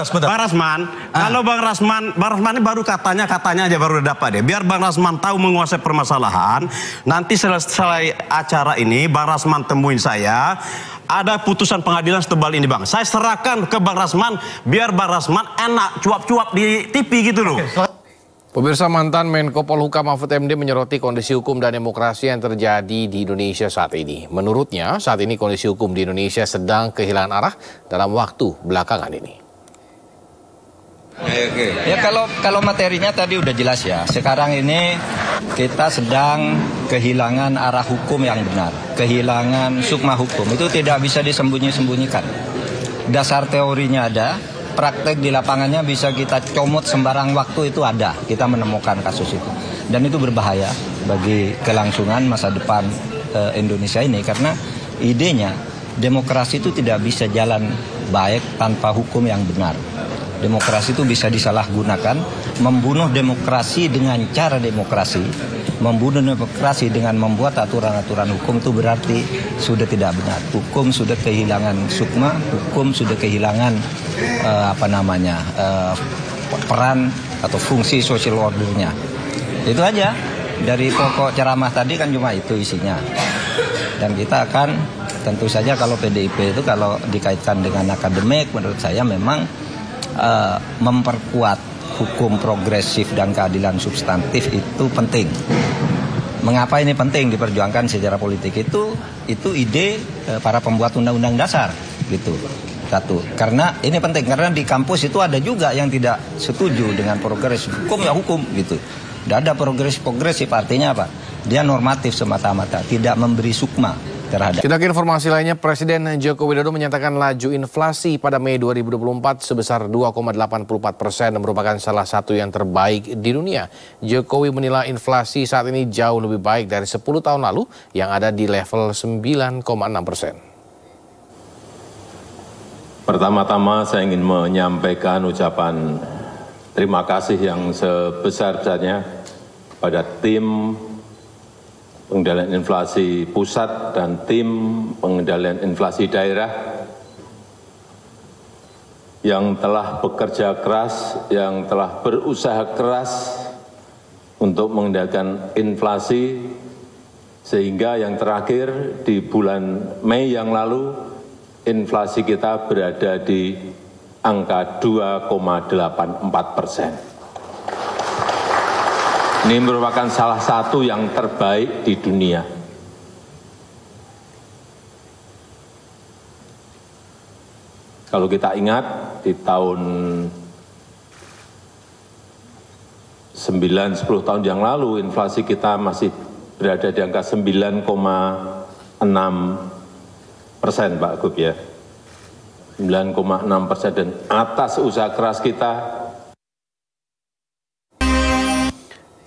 S14: Sebentar.
S15: Bang Rasman, kalau Bang Rasman ini baru katanya aja baru dapat deh. Biar Bang Rasman tahu menguasai permasalahan. Nanti selesai acara ini Bang Rasman temuin saya. Ada putusan pengadilan setebal ini Bang. Saya serahkan ke Bang Rasman biar Bang Rasman enak cuap-cuap di TV gitu loh.
S1: Pemirsa, mantan Menko Polhukam Mahfud MD menyoroti kondisi hukum dan demokrasi yang terjadi di Indonesia saat ini. Menurutnya, saat ini kondisi hukum di Indonesia sedang kehilangan arah dalam waktu belakangan ini.
S16: Ya kalau materinya tadi udah jelas ya. Sekarang ini kita sedang kehilangan arah hukum yang benar. Kehilangan sukma hukum. Itu tidak bisa disembunyi-sembunyikan. Dasar teorinya ada. Praktek di lapangannya bisa kita comot sembarang waktu itu ada. Kita menemukan kasus itu. Dan itu berbahaya bagi kelangsungan masa depan Indonesia ini. Karena idenya demokrasi itu tidak bisa jalan baik tanpa hukum yang benar. Demokrasi itu bisa disalahgunakan. Membunuh demokrasi dengan cara demokrasi. Membunuh demokrasi dengan membuat aturan-aturan hukum itu berarti sudah tidak benar. Hukum sudah kehilangan sukma. Hukum sudah kehilangan peran atau fungsi social ordernya. Itu aja. Dari pokok ceramah tadi kan cuma itu isinya. Dan kita akan tentu saja kalau PDIP itu kalau dikaitkan dengan akademik, menurut saya memang memperkuat hukum progresif dan keadilan substantif itu penting. Mengapa ini penting diperjuangkan secara politik itu ide para pembuat undang-undang dasar gitu. Satu, karena ini penting karena di kampus itu ada juga yang tidak setuju dengan progresif hukum ya hukum gitu. Tidak ada progresif artinya apa? Dia normatif semata-mata, tidak memberi sukma terhadap.
S1: Kita ke informasi lainnya, Presiden Joko Widodo menyatakan laju inflasi pada Mei 2024 sebesar 2,84% merupakan salah satu yang terbaik di dunia. Jokowi menilai inflasi saat ini jauh lebih baik dari 10 tahun lalu yang ada di level 9,6%.
S17: Pertama-tama saya ingin menyampaikan ucapan terima kasih yang sebesar-besarnya pada tim pengendalian inflasi pusat dan tim pengendalian inflasi daerah yang telah bekerja keras, yang telah berusaha keras untuk mengendalikan inflasi, sehingga yang terakhir di bulan Mei yang lalu inflasi kita berada di angka 2,84%. Ini merupakan salah satu yang terbaik di dunia. Kalau kita ingat di tahun 9-10 tahun yang lalu inflasi kita masih berada di angka 9,6%, Pak Gub ya. 9,6% dan atas usaha keras kita.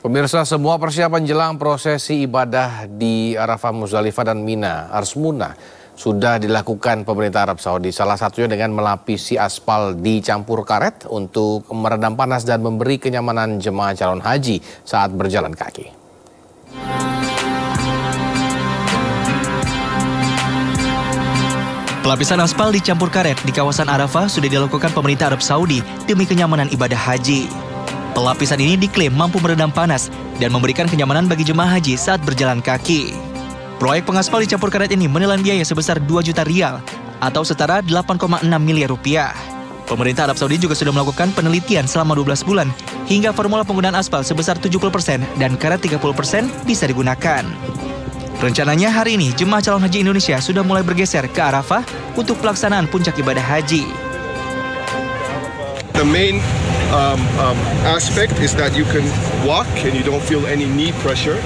S1: Pemirsa, semua persiapan jelang prosesi ibadah di Arafah, Muzdalifah dan Mina, Arsmuna sudah dilakukan pemerintah Arab Saudi. Salah satunya dengan melapisi aspal dicampur karet untuk meredam panas dan memberi kenyamanan jemaah calon haji saat berjalan kaki.
S18: Pelapisan aspal dicampur karet di kawasan Arafah sudah dilakukan pemerintah Arab Saudi demi kenyamanan ibadah haji. Pelapisan ini diklaim mampu meredam panas dan memberikan kenyamanan bagi jemaah haji saat berjalan kaki. Proyek pengaspal dicampur karet ini menelan biaya sebesar 2 juta rial atau setara 8,6 miliar rupiah. Pemerintah Arab Saudi juga sudah melakukan penelitian selama 12 bulan hingga formula penggunaan aspal sebesar 70% dan karet 30% bisa digunakan. Rencananya hari ini jemaah calon haji Indonesia sudah mulai bergeser ke Arafah untuk pelaksanaan puncak ibadah haji.
S19: The main aspect is that you can walk and you don't feel any knee pressure.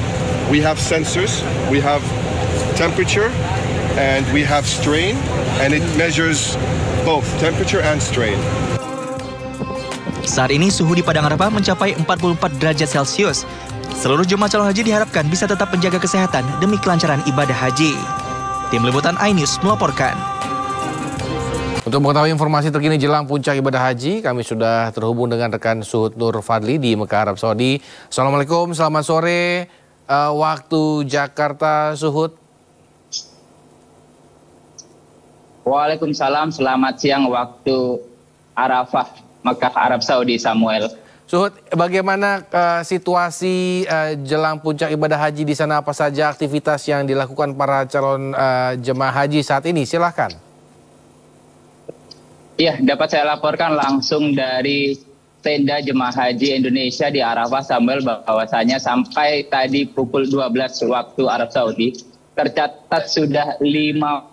S19: We have sensors, we have temperature, and we have strain, and it measures both temperature and strain.
S18: Saat ini suhu di Padang Arafah mencapai 44 derajat Celcius. Seluruh jemaah calon haji diharapkan bisa tetap menjaga kesehatan demi kelancaran ibadah haji. Tim Liputan iNews melaporkan.
S1: Untuk mengetahui informasi terkini jelang puncak ibadah haji, kami sudah terhubung dengan rekan Suhud Nur Fadli di Mekah, Arab Saudi. Assalamualaikum, selamat sore waktu Jakarta, Suhud.
S20: Waalaikumsalam, selamat siang waktu Arafah, Mekah, Arab Saudi, Samuel.
S1: Suhud, bagaimana situasi jelang puncak ibadah haji di sana? Apa saja aktivitas yang dilakukan para calon jemaah haji saat ini? Silahkan.
S20: Iya, dapat saya laporkan langsung dari tenda jemaah haji Indonesia di Arafah, Samuel, bahwasanya sampai tadi pukul 12 waktu Arab Saudi tercatat sudah 50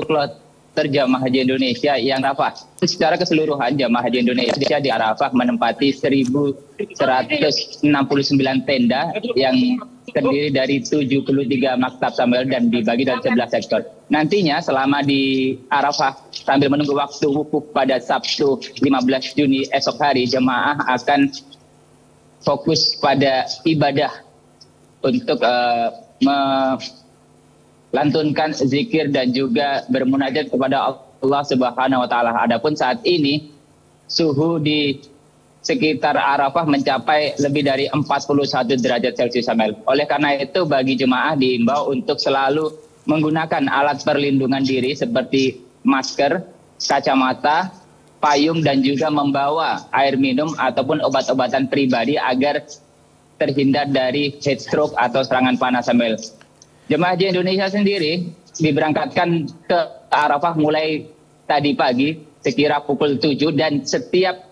S20: kloter jemaah haji Indonesia yang Arafah. Secara keseluruhan jemaah haji Indonesia di Arafah menempati 1.169 tenda yang terdiri dari 73 maktab, Samuel, dan dibagi dari 11 sektor. Nantinya selama di Arafah sambil menunggu waktu wukuf pada Sabtu 15 Juni esok hari, jemaah akan fokus pada ibadah untuk melantunkan zikir dan juga bermunajat kepada Allah Subhanahu wa taala. Adapun saat ini suhu di sekitar Arafah mencapai lebih dari 41 derajat Celcius, Samuel. Oleh karena itu bagi jemaah diimbau untuk selalu menggunakan alat perlindungan diri seperti masker, kacamata, payung, dan juga membawa air minum ataupun obat-obatan pribadi agar terhindar dari heat stroke atau serangan panas, Samuel. Jemaah haji Indonesia sendiri diberangkatkan ke Arafah mulai tadi pagi sekira pukul 7 dan setiap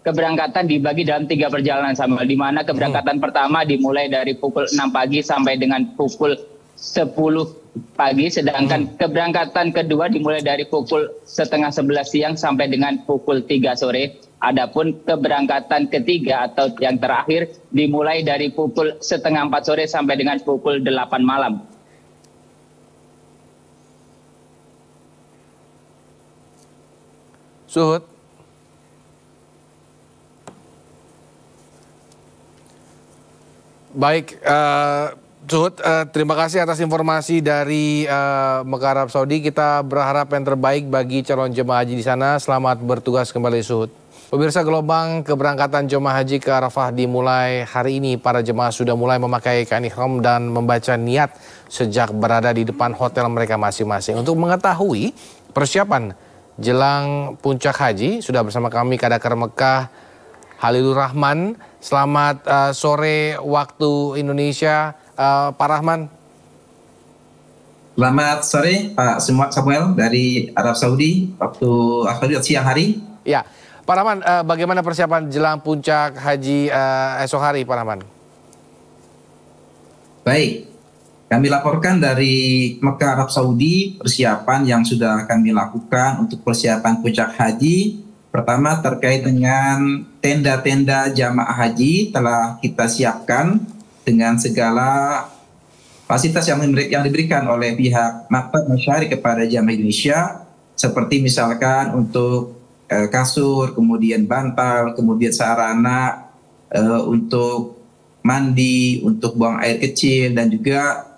S20: keberangkatan dibagi dalam 3 perjalanan, Samuel, di mana keberangkatan pertama dimulai dari pukul 6 pagi sampai dengan pukul 10 pagi, sedangkan keberangkatan kedua dimulai dari pukul setengah 11 siang sampai dengan pukul 3 sore. Adapun keberangkatan ketiga atau yang terakhir dimulai dari pukul 3:30 sore sampai dengan pukul 8 malam.
S1: Suhud. Baik, Suhud, terima kasih atas informasi dari Mekah, Arab Saudi. Kita berharap yang terbaik bagi calon jemaah haji di sana. Selamat bertugas kembali, Suhud. Pemirsa, gelombang keberangkatan jemaah haji ke Arafah dimulai hari ini. Para jemaah sudah mulai memakai kain ihram dan membaca niat sejak berada di depan hotel mereka masing-masing. Untuk mengetahui persiapan jelang puncak haji, sudah bersama kami Kadakar Mekah Halilur Rahman. Selamat sore waktu Indonesia, Pak Rahman.
S21: Selamat sore Pak Samuel dari Arab Saudi, waktu siang hari.
S1: Ya, Pak Rahman, bagaimana persiapan jelang puncak haji esok hari, Pak Rahman?
S21: Baik, kami laporkan dari Mekah, Arab Saudi, persiapan yang sudah kami lakukan untuk persiapan puncak haji. Pertama, terkait dengan tenda-tenda jamaah haji telah kita siapkan dengan segala fasilitas yang diberikan oleh pihak Maktab Masyari kepada jamaah Indonesia, seperti misalkan untuk kasur, kemudian bantal, kemudian sarana untuk mandi, untuk buang air kecil, dan juga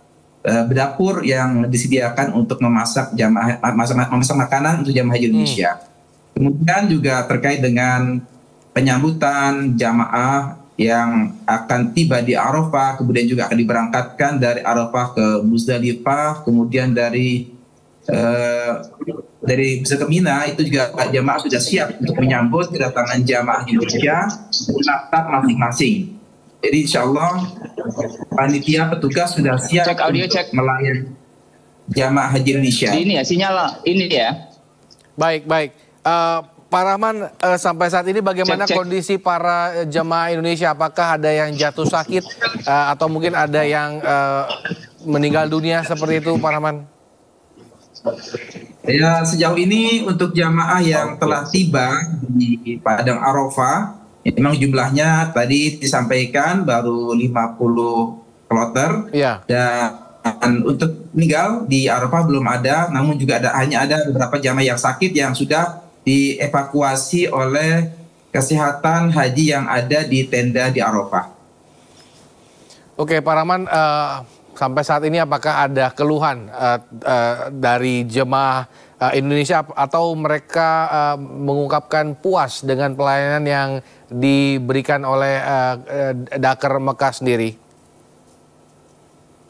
S21: dapur yang disediakan untuk memasak makanan untuk jamaah haji Indonesia. Kemudian juga terkait dengan penyambutan jamaah yang akan tiba di Arafah, kemudian juga akan diberangkatkan dari Arafah ke Muzdalifah, kemudian dari bisa ke Mina, itu juga jamaah sudah siap untuk menyambut kedatangan jamaah Indonesia menatap masing-masing. Jadi insya Allah panitia petugas sudah siap untuk melayani jamaah haji Indonesia.
S20: Ini ya sinyal ini ya.
S1: Baik. Pak Rahman, sampai saat ini bagaimana kondisi para jemaah Indonesia? Apakah ada yang jatuh sakit atau mungkin ada yang meninggal dunia seperti itu, Pak Rahman?
S21: Ya, sejauh ini untuk jamaah yang telah tiba di Padang Arafah, memang jumlahnya tadi disampaikan baru 50 kloter. Ya. Dan untuk meninggal di Arafah belum ada, namun juga hanya ada beberapa jamaah yang sakit yang sudah dievakuasi oleh kesehatan haji yang ada di tenda di Arafah.
S1: Oke, Pak Rahman, sampai saat ini apakah ada keluhan dari jemaah Indonesia atau mereka mengungkapkan puas dengan pelayanan yang diberikan oleh Dakar Mekah sendiri?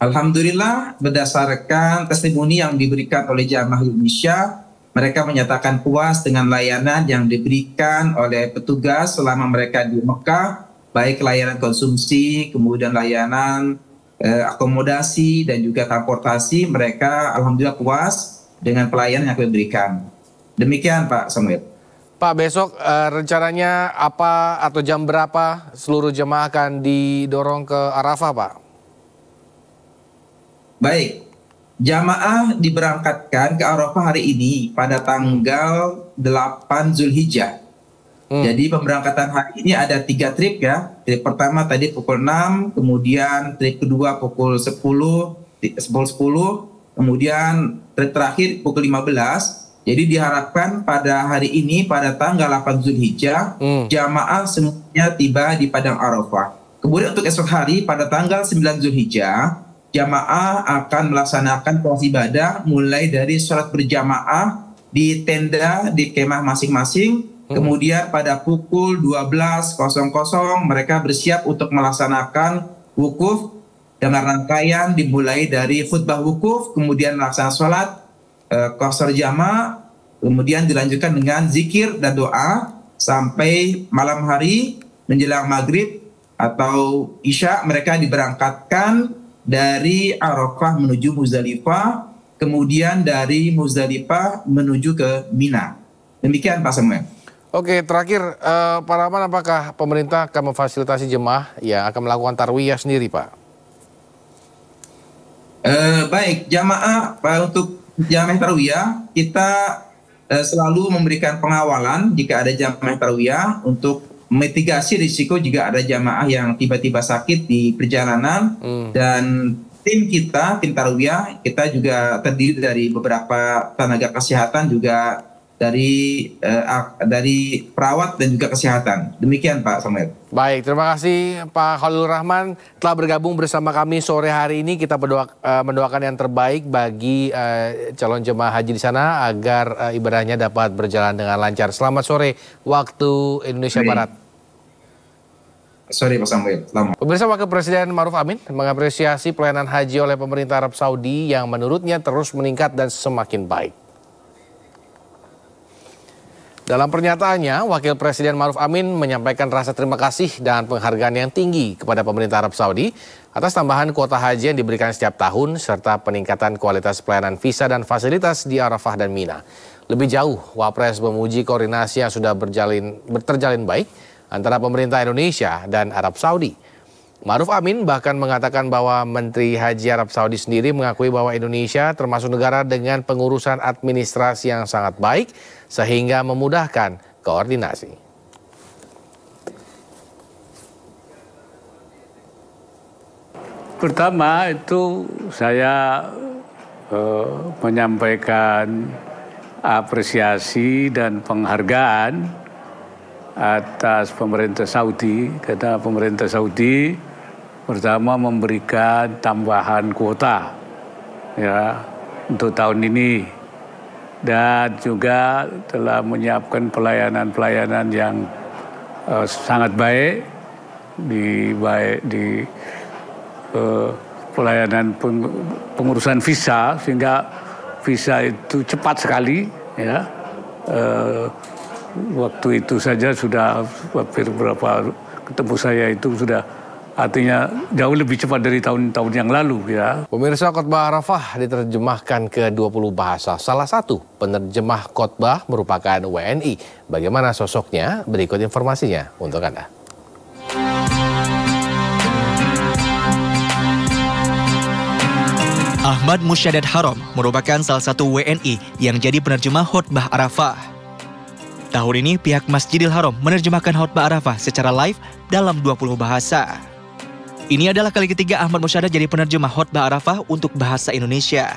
S21: Alhamdulillah, berdasarkan testimoni yang diberikan oleh jamaah Indonesia, mereka menyatakan puas dengan layanan yang diberikan oleh petugas selama mereka di Mekah, baik layanan konsumsi, kemudian layanan akomodasi, dan juga transportasi. Mereka alhamdulillah puas dengan pelayanan yang kami berikan. Demikian Pak Samuel.
S1: Pak, besok rencananya apa atau jam berapa seluruh jemaah akan didorong ke Arafah, Pak?
S21: Baik, jamaah diberangkatkan ke Arafah hari ini pada tanggal 8 Zulhijjah. Jadi pemberangkatan hari ini ada 3 trip ya. Trip pertama tadi pukul 6, kemudian trip kedua pukul 10, kemudian trip terakhir pukul 15. Jadi diharapkan pada hari ini pada tanggal 8 Zulhijjah jamaah semuanya tiba di Padang Arafah. Kemudian untuk esok hari pada tanggal 9 Zulhijjah jamaah akan melaksanakan proses ibadah mulai dari sholat berjamaah di tenda di kemah masing-masing. Kemudian pada pukul 12.00 mereka bersiap untuk melaksanakan wukuf dengan rangkaian dimulai dari khutbah wukuf, kemudian melaksanakan sholat qasar jamaah, kemudian dilanjutkan dengan zikir dan doa sampai malam hari menjelang maghrib atau isya mereka diberangkatkan dari Arafah menuju Muzdalifah, kemudian dari Muzdalifah menuju ke Mina. Demikian Pak Samuel.
S1: Oke, terakhir Pak Rahman, apakah pemerintah akan memfasilitasi jemaah yang akan melakukan tarwiyah sendiri, Pak?
S21: Baik, jamaah untuk jamaah tarwiyah kita selalu memberikan pengawalan jika ada jamaah tarawih untuk mitigasi risiko jika ada jamaah yang tiba-tiba sakit di perjalanan. Dan tim tarawih kita juga terdiri dari beberapa tenaga kesehatan, juga dari perawat dan juga kesehatan. Demikian Pak Samuel.
S1: Baik, terima kasih Pak Khalilur Rahman telah bergabung bersama kami sore hari ini. Kita mendoakan yang terbaik bagi calon jemaah haji di sana agar ibadahnya dapat berjalan dengan lancar. Selamat sore waktu Indonesia Barat.
S21: Sorry Pak Samuel. Selamat.
S1: Pemirsa, Wakil Presiden Ma'ruf Amin mengapresiasi pelayanan haji oleh pemerintah Arab Saudi yang menurutnya terus meningkat dan semakin baik. Dalam pernyataannya, Wakil Presiden Ma'ruf Amin menyampaikan rasa terima kasih dan penghargaan yang tinggi kepada pemerintah Arab Saudi atas tambahan kuota haji yang diberikan setiap tahun serta peningkatan kualitas pelayanan visa dan fasilitas di Arafah dan Mina. Lebih jauh, Wapres memuji koordinasi yang sudah terjalin baik antara pemerintah Indonesia dan Arab Saudi. Ma'ruf Amin bahkan mengatakan bahwa Menteri Haji Arab Saudi sendiri mengakui bahwa Indonesia termasuk negara dengan pengurusan administrasi yang sangat baik sehingga memudahkan koordinasi.
S3: Pertama itu saya menyampaikan apresiasi dan penghargaan atas pemerintah Saudi, karena pemerintah Saudi pertama memberikan tambahan kuota ya untuk tahun ini, dan juga telah menyiapkan pelayanan-pelayanan yang sangat baik di pelayanan pengurusan visa, sehingga visa itu cepat sekali ya. Waktu itu saja sudah hampir berapa ketemu saya itu sudah, artinya jauh lebih cepat dari tahun-tahun yang lalu ya.
S1: Pemirsa, khotbah Arafah diterjemahkan ke 20 bahasa. Salah satu penerjemah khotbah merupakan WNI. Bagaimana sosoknya? Berikut informasinya untuk Anda.
S18: Ahmad Musyadad Harom merupakan salah satu WNI yang jadi penerjemah khotbah Arafah. Tahun ini pihak Masjidil Haram menerjemahkan khotbah Arafah secara live dalam 20 bahasa. Ini adalah kali ketiga Ahmad Musyadad jadi penerjemah khotbah Arafah untuk bahasa Indonesia.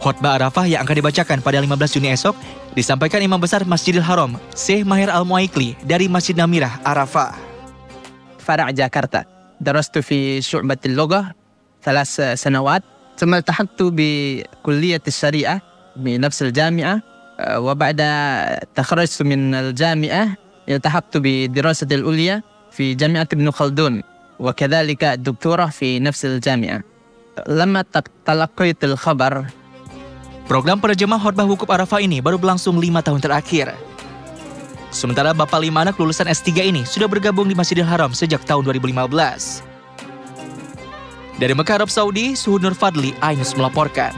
S18: Khotbah Arafah yang akan dibacakan pada 15 Juni esok disampaikan Imam Besar Masjidil Haram, Syekh Mahir Al-Muaikli dari Masjid Namirah, Arafah.
S22: فرع جاكرتا درست في شعبة اللغة 3 سنوات ثم التحقت بكلية الشريعة بنفس الجامعة وبعد تخرجت من الجامعة التحقت بدراسة العليا في جامعة ابن خلدون وكذلك الدكتوراه في نفس الجامعة. لما تلقيت الخبر.
S18: Program penerjemah khotbah wukuf Arafah ini baru berlangsung 5 tahun terakhir. Sementara Bapak 5 anak lulusan S3 ini sudah bergabung di Masjidil Haram sejak tahun 2015. Dari Mekah, Arab Saudi, Suhud Nur Fadli, iNews melaporkan.